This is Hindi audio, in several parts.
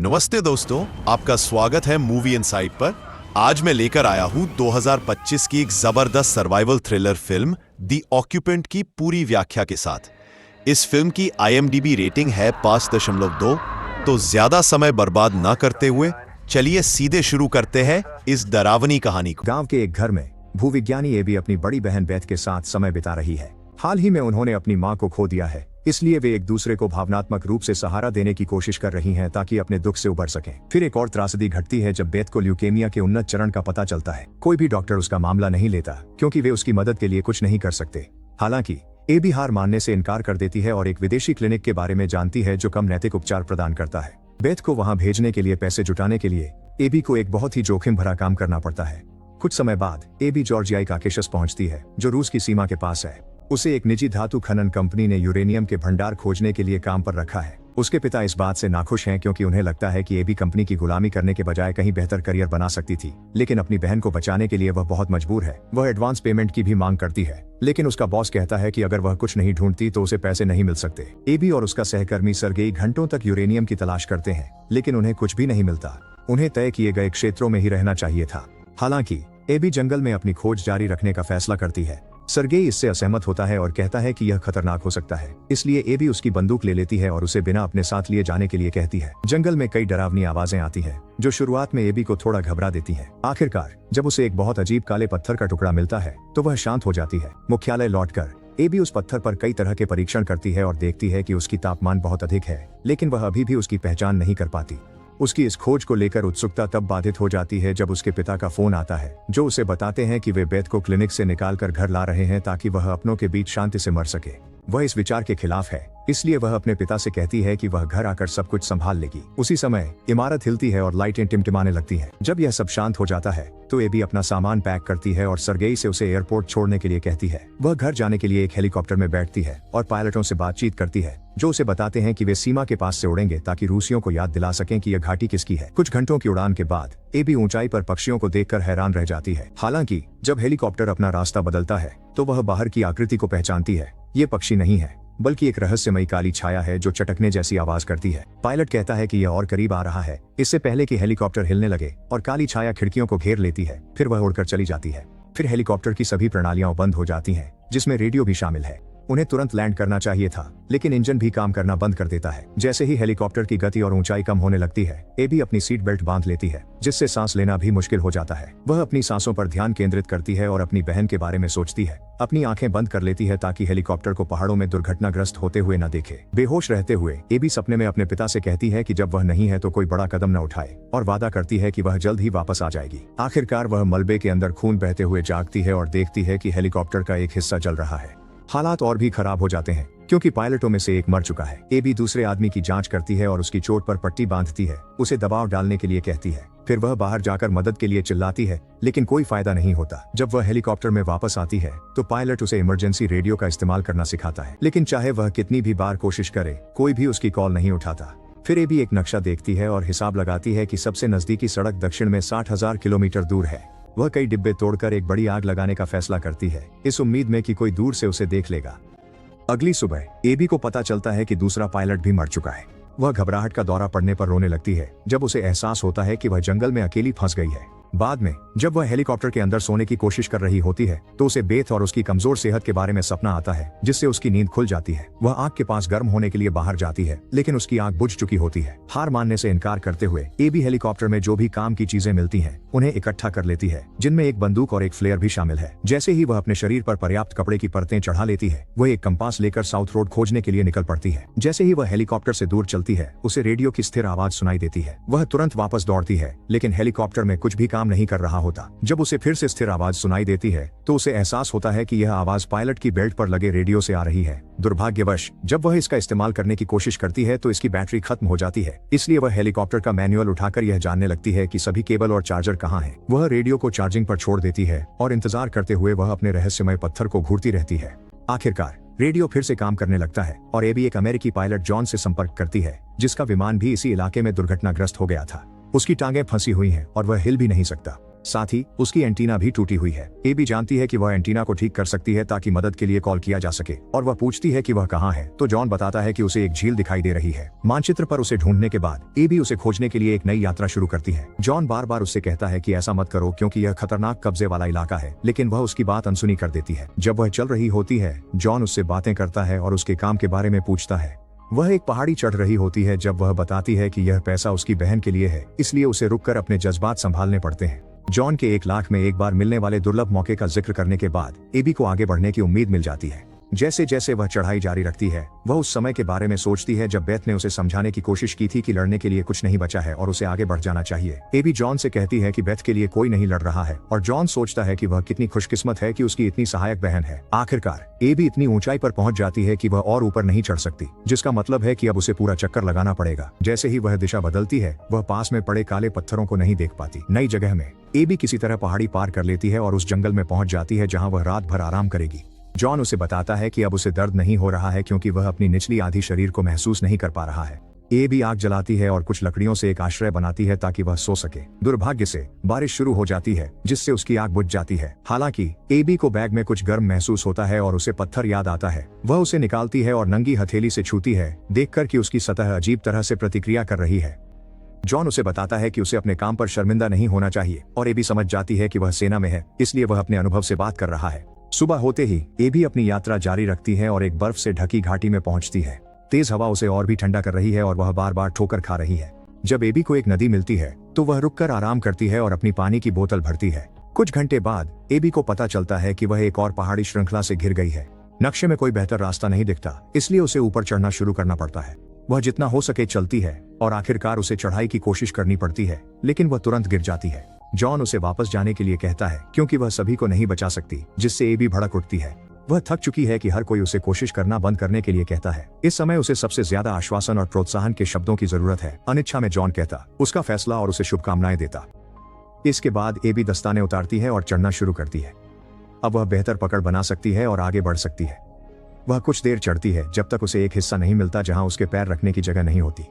नमस्ते दोस्तों, आपका स्वागत है मूवी इनसाइट पर। आज मैं लेकर आया हूं 2025 की एक जबरदस्त survival thriller film the occupant की पूरी व्याख्या के साथ। इस फिल्म की IMDb रेटिंग है 5.2। तो ज्यादा समय बर्बाद ना करते हुए चलिए सीधे शुरू करते हैं इस डरावनी कहानी को। गांव के एक घर में भूविज्ञानी एबी अपनी बड़ी बहन बेथ के साथ समय बिता रही है। हाल ही में उन्होंने अपनी मां को खो दिया है, इसलिए वे एक दूसरे को भावनात्मक रूप से सहारा देने की कोशिश कर रही हैं ताकि अपने दुख से उबर सकें। फिर एक और त्रासदी घटती है जब बेथ को ल्यूकेमिया के उन्नत चरण का पता चलता है। कोई भी डॉक्टर उसका मामला नहीं लेता क्योंकि वे उसकी मदद के लिए कुछ नहीं कर सकते। हालांकि एबी हार मानने से इनकार कर देती है और एक विदेशी क्लिनिक के बारे में जानती है जो कम नैतिक उपचार प्रदान करता है। बेथ को वहां भेजने के लिए पैसे जुटाने के लिए एबी को एक बहुत ही जोखिम भरा काम करना पड़ता है। कुछ समय बाद एबी जॉर्जियाई काकेशस पहुंचती है जो रूस की सीमा के पास है। उसे एक निजी धातु खनन कंपनी ने यूरेनियम के भंडार खोजने के लिए काम पर रखा है। उसके पिता इस बात से नाखुश हैं क्योंकि उन्हें लगता है कि एबी कंपनी की गुलामी करने के बजाय कहीं बेहतर करियर बना सकती थी, लेकिन अपनी बहन को बचाने के लिए वह बहुत मजबूर है। वह एडवांस पेमेंट की भी मांग करती है, लेकिन उसका बॉस कहता है कि अगर वह कुछ नहीं ढूंढती तो उसे पैसे नहीं मिल सकते। एबी और उसका सहकर्मी सर्गेई घंटों तक यूरेनियम की तलाश करते हैं, लेकिन उन्हें कुछ भी नहीं मिलता। उन्हें तय किए गए क्षेत्रों में ही रहना चाहिए था। हालांकि एबी जंगल में अपनी खोज जारी रखने का फैसला करती है। सर्गेई इससे असहमत होता है और कहता है कि यह खतरनाक हो सकता है, इसलिए एबी उसकी बंदूक ले लेती है और उसे बिना अपने साथ लिए जाने के लिए कहती है। जंगल में कई डरावनी आवाजें आती हैं, जो शुरुआत में एबी को थोड़ा घबरा देती हैं। आखिरकार जब उसे एक बहुत अजीब काले पत्थर का टुकड़ा मिलता है तो वह शांत हो जाती है। मुख्यालय लौटकर एबी उस पत्थर पर कई तरह के परीक्षण करती है और देखती है कि उसकी तापमान बहुत अधिक है, लेकिन वह अभी भी उसकी पहचान नहीं कर पाती। उसकी इस खोज को लेकर उत्सुकता तब बाधित हो जाती है जब उसके पिता का फोन आता है, जो उसे बताते हैं कि वे बेथ को क्लिनिक से निकालकर घर ला रहे हैं ताकि वह अपनों के बीच शांति से मर सके। वह इस विचार के खिलाफ है, इसलिए वह अपने पिता से कहती है कि वह घर आकर सब कुछ संभाल लेगी। उसी समय इमारत हिलती है और लाइटें टिमटिमाने लगती हैं। जब यह सब शांत हो जाता है तो एबी अपना सामान पैक करती है और सर्गेई से उसे एयरपोर्ट छोड़ने के लिए कहती है। वह घर जाने के लिए एक हेलीकॉप्टर में बैठती है और पायलटों से बातचीत करती है, जो उसे बताते हैं कि वे सीमा के पास से उड़ेंगे ताकि रूसियों को याद दिला सकें कि यह घाटी किसकी है। कुछ घंटों की उड़ान के बाद एबी ऊंचाई पर पक्षियों को देखकर हैरान रह जाती है। हालांकि जब हेलीकॉप्टर अपना रास्ता बदलता है तो वह बाहर की आकृति को पहचानती है। ये पक्षी नहीं है, बल्कि एक रहस्यमयी काली छाया है जो चटकने जैसी आवाज करती है। पायलट कहता है कि यह और करीब आ रहा है, इससे पहले कि हेलीकॉप्टर हिलने लगे, और काली छाया खिड़कियों को घेर लेती है। फिर वह उड़कर चली जाती है। फिर हेलीकॉप्टर की सभी प्रणालियां बंद हो जाती हैं, जिसमें रेडियो भी शामिल है। उन्हें तुरंत लैंड करना चाहिए था, लेकिन इंजन भी काम करना बंद कर देता है। जैसे ही हेलीकॉप्टर की गति और ऊंचाई कम होने लगती है, एबी अपनी सीट बेल्ट बांध लेती है, जिससे सांस लेना भी मुश्किल हो जाता है। वह अपनी सांसों पर ध्यान केंद्रित करती है और अपनी बहन के बारे में सोचती है। अपनी आंखें बंद कर लेती है ताकि हेलीकॉप्टर को पहाड़ों में दुर्घटनाग्रस्त होते हुए न देखे। बेहोश रहते हुए एबी सपने में अपने पिता से कहती है कि जब वह नहीं है तो कोई बड़ा कदम न उठाए, और वादा करती है कि वह जल्द ही वापस आ जाएगी। आखिरकार वह मलबे के अंदर खून बहते हुए जागती है और देखती है कि हेलीकॉप्टर का एक हिस्सा जल रहा है। हालात और भी खराब हो जाते हैं क्योंकि पायलटों में से एक मर चुका है। एबी दूसरे आदमी की जांच करती है और उसकी चोट पर पट्टी बांधती है, उसे दबाव डालने के लिए कहती है। फिर वह बाहर जाकर मदद के लिए चिल्लाती है, लेकिन कोई फायदा नहीं होता। जब वह हेलीकॉप्टर में वापस आती है तो पायलट उसे इमरजेंसी रेडियो का इस्तेमाल करना सिखाता है, लेकिन चाहे वह कितनी भी बार कोशिश करे, कोई भी उसकी कॉल नहीं उठाता। फिर एबी एक नक्शा देखती है और हिसाब लगाती है कि सबसे नजदीकी सड़क दक्षिण में 60,000 किलोमीटर दूर है। वह कई डिब्बे तोड़कर एक बड़ी आग लगाने का फैसला करती है, इस उम्मीद में कि कोई दूर से उसे देख लेगा। अगली सुबह एबी को पता चलता है कि दूसरा पायलट भी मर चुका है। वह घबराहट का दौरा पड़ने पर रोने लगती है जब उसे एहसास होता है कि वह जंगल में अकेली फंस गई है। बाद में जब वह हेलीकॉप्टर के अंदर सोने की कोशिश कर रही होती है तो उसे बेथ और उसकी कमजोर सेहत के बारे में सपना आता है, जिससे उसकी नींद खुल जाती है। वह आग के पास गर्म होने के लिए बाहर जाती है, लेकिन उसकी आग बुझ चुकी होती है। हार मानने से इनकार करते हुए एबी हेलीकॉप्टर में जो भी काम की चीजें मिलती हैं उन्हें इकट्ठा कर लेती है, जिनमें एक बंदूक और एक फ्लेयर भी शामिल है। जैसे ही वह अपने शरीर पर पर्याप्त कपड़े की परतें चढ़ा लेती है, वह एक कंपास लेकर साउथ रोड खोजने के लिए निकल पड़ती है। जैसे ही वह हेलीकॉप्टर से दूर चलती है, उसे रेडियो की स्थिर आवाज सुनाई देती है। वह तुरंत वापस दौड़ती है, लेकिन हेलीकॉप्टर में कुछ भी काम नहीं कर रहा होता। जब उसे फिर से स्थिर आवाज सुनाई देती है तो उसे एहसास होता है कि यह आवाज पायलट की बेल्ट पर लगे रेडियो से आ रही है। दुर्भाग्यवश जब वह इसका इस्तेमाल करने की कोशिश करती है तो इसकी बैटरी खत्म हो जाती है, इसलिए वह हेलीकॉप्टर का मैनुअल उठाकर यह जानने लगती है कि सभी केबल और चार्जर कहाँ हैं। वह रेडियो को चार्जिंग पर छोड़ देती है और इंतजार करते हुए वह अपने रहस्यमय पत्थर को घूरती रहती है। आखिरकार रेडियो फिर से काम करने लगता है और एबी एक अमेरिकी पायलट जॉन से संपर्क करती है, जिसका विमान भी इसी इलाके में दुर्घटनाग्रस्त हो गया था। उसकी टांगें फंसी हुई हैं और वह हिल भी नहीं सकता। साथ ही उसकी एंटीना भी टूटी हुई है। एबी जानती है कि वह एंटीना को ठीक कर सकती है ताकि मदद के लिए कॉल किया जा सके, और वह पूछती है कि वह कहाँ है, तो जॉन बताता है कि उसे एक झील दिखाई दे रही है। मानचित्र पर उसे ढूंढने के बाद एबी उसे खोजने के लिए एक नई यात्रा शुरू करती है। जॉन बार बार उससे कहता है कि ऐसा मत करो क्योंकि यह खतरनाक कब्जे वाला इलाका है, लेकिन वह उसकी बात अनसुनी कर देती है। जब वह चल रही होती है, जॉन उससे बातें करता है और उसके काम के बारे में पूछता है। वह एक पहाड़ी चढ़ रही होती है जब वह बताती है कि यह पैसा उसकी बहन के लिए है, इसलिए उसे रुककर अपने जज्बात संभालने पड़ते हैं। जॉन के 1 लाख में एक बार मिलने वाले दुर्लभ मौके का जिक्र करने के बाद एबी को आगे बढ़ने की उम्मीद मिल जाती है। जैसे जैसे वह चढ़ाई जारी रखती है, वह उस समय के बारे में सोचती है जब बेथ ने उसे समझाने की कोशिश की थी कि लड़ने के लिए कुछ नहीं बचा है और उसे आगे बढ़ जाना चाहिए। एबी जॉन से कहती है कि बेथ के लिए कोई नहीं लड़ रहा है, और जॉन सोचता है कि वह कितनी खुशकिस्मत है कि उसकी इतनी सहायक बहन है। आखिरकार एबी इतनी ऊंचाई पर पहुंच जाती है कि वह और ऊपर नहीं चढ़ सकती, जिसका मतलब है कि अब उसे पूरा चक्कर लगाना पड़ेगा। जैसे ही वह दिशा बदलती है, वह पास में पड़े काले पत्थरों को नहीं देख पाती। नई जगह में एबी किसी तरह पहाड़ी पार कर लेती है और उस जंगल में पहुंच जाती है जहां वह रात भर आराम करेगी। जॉन उसे बताता है कि अब उसे दर्द नहीं हो रहा है क्योंकि वह अपनी निचली आधी शरीर को महसूस नहीं कर पा रहा है। एबी आग जलाती है और कुछ लकड़ियों से एक आश्रय बनाती है ताकि वह सो सके। दुर्भाग्य से बारिश शुरू हो जाती है जिससे उसकी आग बुझ जाती है। हालांकि एबी को बैग में कुछ गर्म महसूस होता है और उसे पत्थर याद आता है। वह उसे निकालती है और नंगी हथेली से छूती है, देखकर कि उसकी सतह अजीब तरह से प्रतिक्रिया कर रही है। जॉन उसे बताता है कि उसे अपने काम पर शर्मिंदा नहीं होना चाहिए, और एबी समझ जाती है कि वह सेना में है, इसलिए वह अपने अनुभव से बात कर रहा है। सुबह होते ही एबी अपनी यात्रा जारी रखती है और एक बर्फ से ढकी घाटी में पहुंचती है। तेज हवा उसे और भी ठंडा कर रही है और वह बार बार ठोकर खा रही है। जब एबी को एक नदी मिलती है तो वह रुककर आराम करती है और अपनी पानी की बोतल भरती है। कुछ घंटे बाद एबी को पता चलता है कि वह एक और पहाड़ी श्रृंखला से घिर गई है। नक्शे में कोई बेहतर रास्ता नहीं दिखता, इसलिए उसे ऊपर चढ़ना शुरू करना पड़ता है। वह जितना हो सके चलती है और आखिरकार उसे चढ़ाई की कोशिश करनी पड़ती है, लेकिन वह तुरंत गिर जाती है। जॉन उसे वापस जाने के लिए कहता है क्योंकि वह सभी को नहीं बचा सकती, जिससे एबी भड़क उठती है। वह थक चुकी है कि हर कोई उसे कोशिश करना बंद करने के लिए कहता है। इस समय उसे सबसे ज्यादा आश्वासन और प्रोत्साहन के शब्दों की जरूरत है। अनिच्छा में जॉन कहता, उसका फैसला और उसे शुभकामनाएं देता। इसके बाद एबी दस्ताने उतारती है और चढ़ना शुरू करती है। अब वह बेहतर पकड़ बना सकती है और आगे बढ़ सकती है। वह कुछ देर चढ़ती है जब तक उसे एक हिस्सा नहीं मिलता जहां उसके पैर रखने की जगह नहीं होती।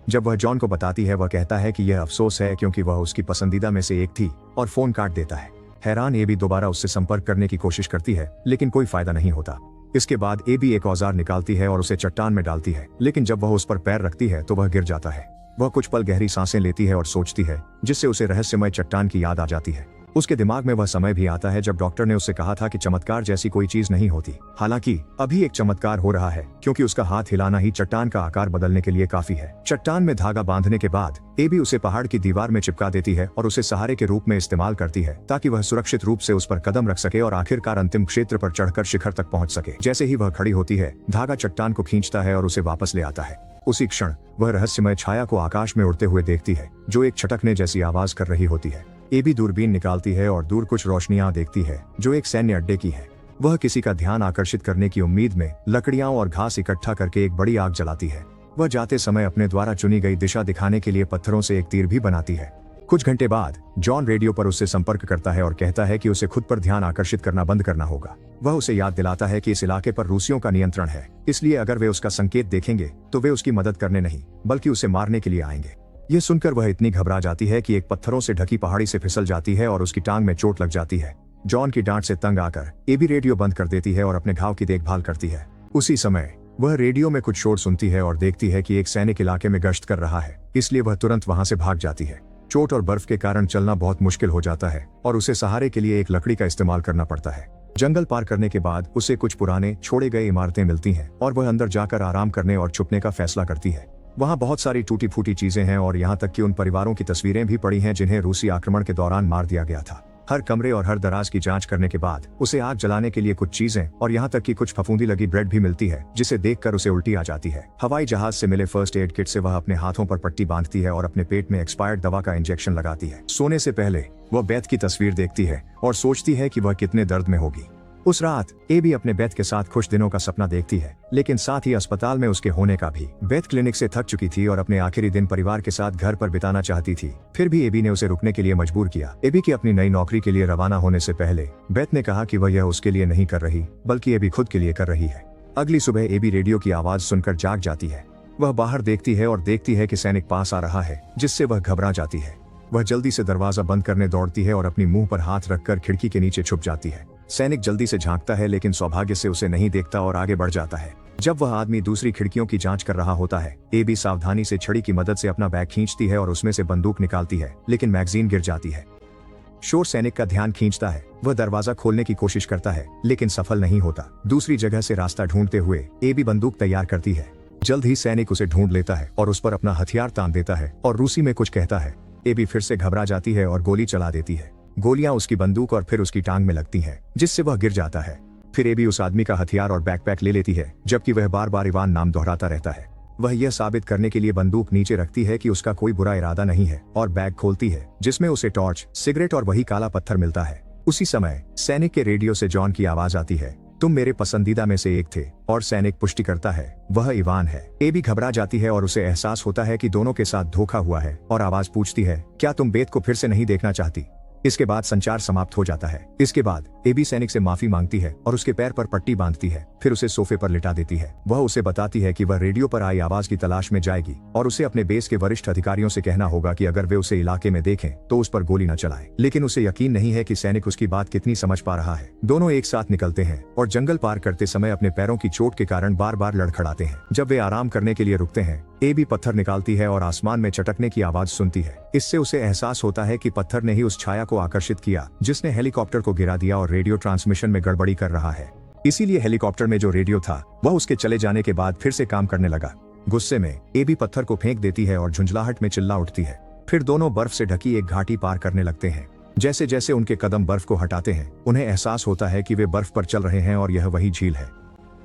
जब वह जॉन को बताती है, वह कहता है कि यह अफसोस है क्योंकि वह उसकी पसंदीदा में से एक थी, और फोन काट देता है। हैरान एबी दोबारा उससे संपर्क करने की कोशिश करती है, लेकिन कोई फायदा नहीं होता। इसके बाद एबी एक औजार निकालती है और उसे चट्टान में डालती है, लेकिन जब वह उस पर पैर रखती है तो वह गिर जाता है। वह कुछ पल गहरी सांसें लेती है और सोचती है, जिससे उसे रहस्यमय चट्टान की याद आ जाती है। उसके दिमाग में वह समय भी आता है जब डॉक्टर ने उससे कहा था कि चमत्कार जैसी कोई चीज नहीं होती। हालांकि अभी एक चमत्कार हो रहा है क्योंकि उसका हाथ हिलाना ही चट्टान का आकार बदलने के लिए काफी है। चट्टान में धागा बांधने के बाद एबी उसे पहाड़ की दीवार में चिपका देती है और उसे सहारे के रूप में इस्तेमाल करती है ताकि वह सुरक्षित रूप से उस पर कदम रख सके और आखिरकार अंतिम क्षेत्र पर चढ़कर शिखर तक पहुंच सके। जैसे ही वह खड़ी होती है, धागा चट्टान को खींचता है और उसे वापस ले आता है। उसी क्षण वह रहस्यमय छाया को आकाश में उड़ते हुए देखती है, जो एक छटकने जैसी आवाज कर रही होती है। एबी दूरबीन निकालती है और दूर कुछ रोशनियां देखती है जो एक सैन्य अड्डे की है। वह किसी का ध्यान आकर्षित करने की उम्मीद में लकड़ियां और घास इकट्ठा करके एक बड़ी आग जलाती है। वह जाते समय अपने द्वारा चुनी गई दिशा दिखाने के लिए पत्थरों से एक तीर भी बनाती है। कुछ घंटे बाद जॉन रेडियो पर उससे संपर्क करता है और कहता है कि उसे खुद पर ध्यान आकर्षित करना बंद करना होगा। वह उसे याद दिलाता है कि इस इलाके पर रूसियों का नियंत्रण है, इसलिए अगर वे उसका संकेत देखेंगे तो वे उसकी मदद करने नहीं बल्कि उसे मारने के लिए आएंगे। यह सुनकर वह इतनी घबरा जाती है कि एक पत्थरों से ढकी पहाड़ी से फिसल जाती है और उसकी टांग में चोट लग जाती है। जॉन की डांट से तंग आकर एबी रेडियो बंद कर देती है और अपने घाव की देखभाल करती है। उसी समय वह रेडियो में कुछ शोर सुनती है और देखती है कि एक सैनिक इलाके में गश्त कर रहा है, इसलिए वह तुरंत वहां से भाग जाती है। चोट और बर्फ के कारण चलना बहुत मुश्किल हो जाता है और उसे सहारे के लिए एक लकड़ी का इस्तेमाल करना पड़ता है। जंगल पार करने के बाद उसे कुछ पुराने छोड़े गए इमारतें मिलती हैं और वह अंदर जाकर आराम करने और छुपने का फैसला करती है। वहाँ बहुत सारी टूटी फूटी चीजें हैं और यहाँ तक कि उन परिवारों की तस्वीरें भी पड़ी हैं जिन्हें रूसी आक्रमण के दौरान मार दिया गया था। हर कमरे और हर दराज की जांच करने के बाद उसे आग जलाने के लिए कुछ चीजें और यहाँ तक कि कुछ फफूंदी लगी ब्रेड भी मिलती है, जिसे देखकर उसे उल्टी आ जाती है। हवाई जहाज से मिले फर्स्ट एड किट से वह अपने हाथों पर पट्टी बांधती है और अपने पेट में एक्सपायर्ड दवा का इंजेक्शन लगाती है। सोने से पहले वह बेथ की तस्वीर देखती है और सोचती है कि वह कितने दर्द में होगी। उस रात एबी अपने बेथ के साथ खुश दिनों का सपना देखती है, लेकिन साथ ही अस्पताल में उसके होने का भी। बेथ क्लिनिक से थक चुकी थी और अपने आखिरी दिन परिवार के साथ घर पर बिताना चाहती थी। फिर भी एबी ने उसे रुकने के लिए मजबूर किया। एबी की अपनी नई नौकरी के लिए रवाना होने से पहले बेथ ने कहा कि वह यह उसके लिए नहीं कर रही बल्कि एबी खुद के लिए कर रही है। अगली सुबह एबी रेडियो की आवाज सुनकर जाग जाती है। वह बाहर देखती है और देखती है कि सैनिक पास आ रहा है, जिससे वह घबरा जाती है। वह जल्दी से दरवाजा बंद करने दौड़ती है और अपनी मुंह पर हाथ रखकर खिड़की के नीचे छुप जाती है। सैनिक जल्दी से झांकता है लेकिन सौभाग्य से उसे नहीं देखता और आगे बढ़ जाता है। जब वह आदमी दूसरी खिड़कियों की जांच कर रहा होता है, एबी सावधानी से छड़ी की मदद से अपना बैग खींचती है और उसमें से बंदूक निकालती है, लेकिन मैगजीन गिर जाती है। शोर सैनिक का ध्यान खींचता है। वह दरवाजा खोलने की कोशिश करता है लेकिन सफल नहीं होता। दूसरी जगह से रास्ता ढूंढते हुए एबी बंदूक तैयार करती है। जल्द ही सैनिक उसे ढूंढ लेता है और उस पर अपना हथियार तान देता है और रूसी में कुछ कहता है। एबी फिर से घबरा जाती है और गोली चला देती है। गोलियां उसकी बंदूक और फिर उसकी टांग में लगती हैं, जिससे वह गिर जाता है। फिर एबी उस आदमी का हथियार और बैकपैक ले लेती है, जबकि वह बार बार इवान नाम दोहराता रहता है। वह यह साबित करने के लिए बंदूक नीचे रखती है कि उसका कोई बुरा इरादा नहीं है और बैग खोलती है, जिसमें उसे टॉर्च, सिगरेट और वही काला पत्थर मिलता है। उसी समय सैनिक के रेडियो से जॉन की आवाज आती है, तुम मेरे पसंदीदा में से एक थे। और सैनिक पुष्टि करता है, वह इवान है। एबी घबरा जाती है और उसे एहसास होता है कि दोनों के साथ धोखा हुआ है और आवाज पूछती है, क्या तुम बेत को फिर से नहीं देखना चाहती? इसके बाद संचार समाप्त हो जाता है। इसके बाद एबी सैनिक से माफी मांगती है और उसके पैर पर पट्टी बांधती है, फिर उसे सोफे पर लिटा देती है। वह उसे बताती है कि वह रेडियो पर आई आवाज की तलाश में जाएगी और उसे अपने बेस के वरिष्ठ अधिकारियों से कहना होगा कि अगर वे उसे इलाके में देखें तो उस पर गोली न चलाएं। लेकिन उसे यकीन नहीं है कि सैनिक उसकी बात कितनी समझ पा रहा है। दोनों एक साथ निकलते हैं और जंगल पार करते समय अपने पैरों की चोट के कारण बार बार लड़खड़ाते हैं। जब वे आराम करने के लिए रुकते हैं, एबी पत्थर निकालती है और आसमान में चटकने की आवाज सुनती है। इससे उसे एहसास होता है कि पत्थर ने ही उस छाया को आकर्षित किया जिसने हेलीकॉप्टर को गिरा दिया और रेडियो ट्रांसमिशन में गड़बड़ी कर रहा है। इसीलिए हेलीकॉप्टर में जो रेडियो था वह उसके चले जाने के बाद फिर से काम करने लगा। गुस्से में एबी पत्थर को फेंक देती है और झुंझलाहट में चिल्ला उठती है। फिर दोनों बर्फ से ढकी एक घाटी पार करने लगते हैं। जैसे जैसे उनके कदम बर्फ को हटाते हैं, उन्हें एहसास होता है कि वे बर्फ पर चल रहे हैं और यह वही झील है।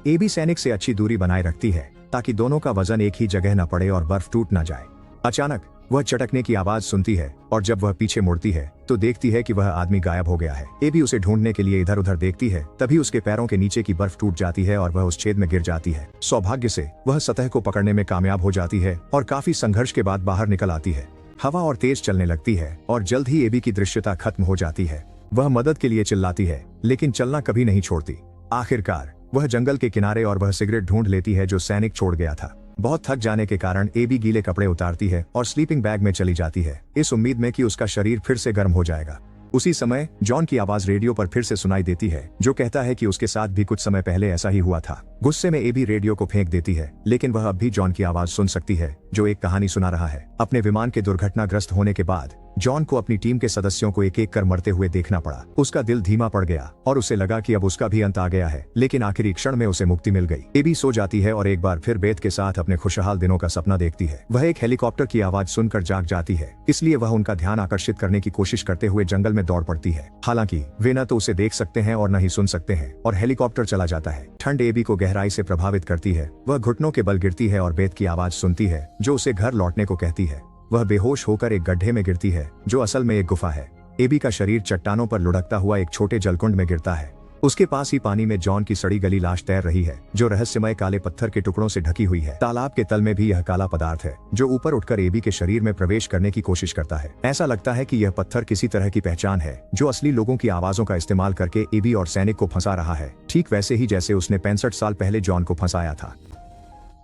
एबी सैनिक से अच्छी दूरी बनाए रखती है ताकि दोनों का वजन एक ही जगह न पड़े और बर्फ टूट न जाए। अचानक वह चटकने की आवाज सुनती है और जब वह पीछे मुड़ती है तो देखती है कि वह आदमी गायब हो गया है। एबी उसे ढूंढने के लिए इधर उधर देखती है, तभी उसके पैरों के नीचे की बर्फ टूट जाती है और वह उस छेद में गिर जाती है। सौभाग्य से वह सतह को पकड़ने में कामयाब हो जाती है और काफी संघर्ष के बाद बाहर निकल आती है। हवा और तेज चलने लगती है और जल्द ही एबी की दृश्यता खत्म हो जाती है। वह मदद के लिए चिल्लाती है लेकिन चलना कभी नहीं छोड़ती। आखिरकार वह जंगल के किनारे और वह सिगरेट ढूंढ लेती है जो सैनिक छोड़ गया था। बहुत थक जाने के कारण एबी गीले कपड़े उतारती है और स्लीपिंग बैग में चली जाती है, इस उम्मीद में कि उसका शरीर फिर से गर्म हो जाएगा। उसी समय जॉन की आवाज रेडियो पर फिर से सुनाई देती है, जो कहता है कि उसके साथ भी कुछ समय पहले ऐसा ही हुआ था। गुस्से में एबी रेडियो को फेंक देती है, लेकिन वह अब भी जॉन की आवाज सुन सकती है, जो एक कहानी सुना रहा है। अपने विमान के दुर्घटनाग्रस्त होने के बाद जॉन को अपनी टीम के सदस्यों को एक एक कर मरते हुए देखना पड़ा। उसका दिल धीमा पड़ गया और उसे लगा कि अब उसका भी अंत आ गया है, लेकिन आखिरी क्षण में उसे मुक्ति मिल गई। एबी सो जाती है और एक बार फिर बेत के साथ अपने खुशहाल दिनों का सपना देखती है। वह एक हेलीकॉप्टर की आवाज सुनकर जाग जाती है, इसलिए वह उनका ध्यान आकर्षित करने की कोशिश करते हुए जंगल में दौड़ पड़ती है। हालांकि वे न तो उसे देख सकते हैं और न ही सुन सकते हैं और हेलीकॉप्टर चला जाता है। ठंड एबी को गहराई से प्रभावित करती है। वह घुटनों के बल गिरती है और बेत की आवाज सुनती है, जो उसे घर लौटने को कहती है। वह बेहोश होकर एक गड्ढे में गिरती है, जो असल में एक गुफा है। एबी का शरीर चट्टानों पर लुढ़कता हुआ एक छोटे जलकुंड में गिरता है। उसके पास ही पानी में जॉन की सड़ी गली लाश तैर रही है, जो रहस्यमय काले पत्थर के टुकड़ों से ढकी हुई है। तालाब के तल में भी यह काला पदार्थ है, जो ऊपर उठकर एबी के शरीर में प्रवेश करने की कोशिश करता है। ऐसा लगता है कि यह पत्थर किसी तरह की पहचान है, जो असली लोगों की आवाजों का इस्तेमाल करके एबी और सैनिक को फंसा रहा है, ठीक वैसे ही जैसे उसने 65 साल पहले जॉन को फंसाया था।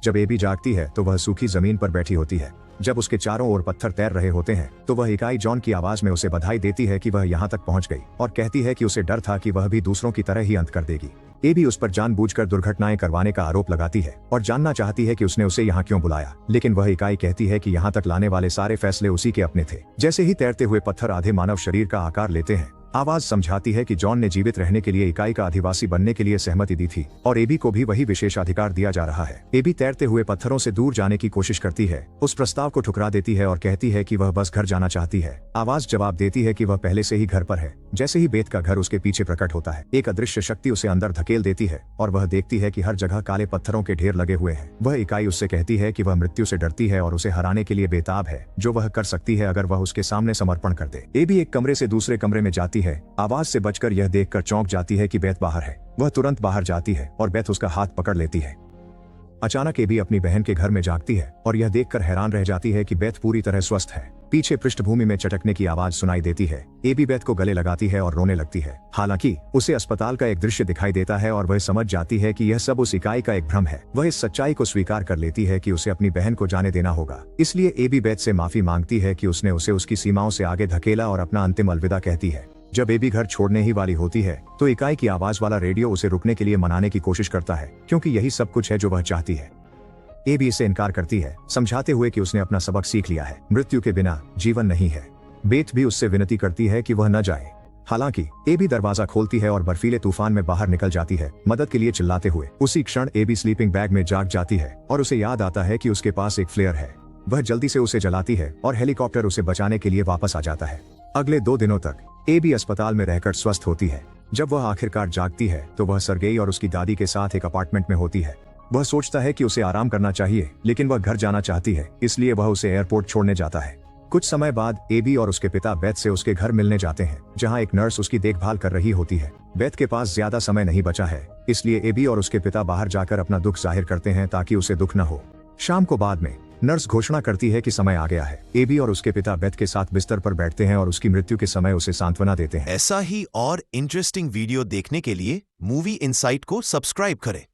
जब एबी जागती है तो वह सूखी जमीन पर बैठी होती है। जब उसके चारों ओर पत्थर तैर रहे होते हैं तो वह इकाई जॉन की आवाज में उसे बधाई देती है कि वह यहाँ तक पहुंच गई और कहती है कि उसे डर था कि वह भी दूसरों की तरह ही अंत कर देगी। एबी उस पर जानबूझकर दुर्घटनाएं करवाने का आरोप लगाती है और जानना चाहती है कि उसने उसे यहाँ क्यों बुलाया, लेकिन वह इकाई कहती है कि यहाँ तक लाने वाले सारे फैसले उसी के अपने थे। जैसे ही तैरते हुए पत्थर आधे मानव शरीर का आकार लेते हैं, आवाज समझाती है कि जॉन ने जीवित रहने के लिए इकाई का अधिवासी बनने के लिए सहमति दी थी और एबी को भी वही विशेषाधिकार दिया जा रहा है। एबी तैरते हुए पत्थरों से दूर जाने की कोशिश करती है, उस प्रस्ताव को ठुकरा देती है और कहती है कि वह बस घर जाना चाहती है। आवाज जवाब देती है कि वह पहले से ही घर पर है। जैसे ही बेत का घर उसके पीछे प्रकट होता है, एक अदृश्य शक्ति उसे अंदर धकेल देती है और वह देखती है कि हर जगह काले पत्थरों के ढेर लगे हुए हैं। वह इकाई उससे कहती है कि वह मृत्यु से डरती है और उसे हराने के लिए बेताब है, जो वह कर सकती है अगर वह उसके सामने समर्पण कर दे। एबी एक कमरे से दूसरे कमरे में जाती है, आवाज से बचकर यह देखकर चौंक जाती है कि बेत बाहर है। वह तुरंत बाहर जाती है और बेत उसका हाथ पकड़ लेती है। अचानक एबी अपनी बहन के घर में जागती है और यह देखकर हैरान रह जाती है कि बेथ पूरी तरह स्वस्थ है। पीछे पृष्ठभूमि में चटकने की आवाज सुनाई देती है। एबी बेथ को गले लगाती है और रोने लगती है। हालांकि उसे अस्पताल का एक दृश्य दिखाई देता है और वह समझ जाती है कि यह सब उस इकाई का एक भ्रम है। वह इस सच्चाई को स्वीकार कर लेती है कि उसे अपनी बहन को जाने देना होगा। इसलिए एबी बेथ से माफी मांगती है कि उसने उसे उसकी सीमाओं से आगे धकेला और अपना अंतिम अलविदा कहती है। जब एबी घर छोड़ने ही वाली होती है तो इकाई की आवाज वाला रेडियो उसे रुकने के लिए मनाने की कोशिश करता है, क्योंकि यही सब कुछ है जो वह चाहती है। एबी इसे इनकार करती है, समझाते हुए कि उसने अपना सबक सीख लिया है, मृत्यु के बिना जीवन नहीं है। बेथ भी उससे विनती करती है कि वह न जाए। हालांकि एबी दरवाजा खोलती है और बर्फीले तूफान में बाहर निकल जाती है, मदद के लिए चिल्लाते हुए। उसी क्षण एबी स्लीपिंग बैग में जाग जाती है और उसे याद आता है कि उसके पास एक फ्लेयर है। वह जल्दी से उसे जलाती है और हेलीकॉप्टर उसे बचाने के लिए वापस आ जाता है। अगले 2 दिनों तक एबी अस्पताल में रहकर स्वस्थ होती है। जब वह आखिरकार जागती है तो वह सरगेई और उसकी दादी के साथ एक अपार्टमेंट में होती है। वह सोचता है कि उसे आराम करना चाहिए, लेकिन वह घर जाना चाहती है, इसलिए वह उसे एयरपोर्ट छोड़ने जाता है। कुछ समय बाद एबी और उसके पिता बेथ से उसके घर मिलने जाते हैं, जहां एक नर्स उसकी देखभाल कर रही होती है। बेथ के पास ज्यादा समय नहीं बचा है, इसलिए एबी और उसके पिता बाहर जाकर अपना दुख जाहिर करते हैं ताकि उसे दुख न हो। शाम को बाद में नर्स घोषणा करती है कि समय आ गया है। एबी और उसके पिता बेथ के साथ बिस्तर पर बैठते हैं और उसकी मृत्यु के समय उसे सांत्वना देते हैं। ऐसा ही और इंटरेस्टिंग वीडियो देखने के लिए मूवी इनसाइट को सब्सक्राइब करें।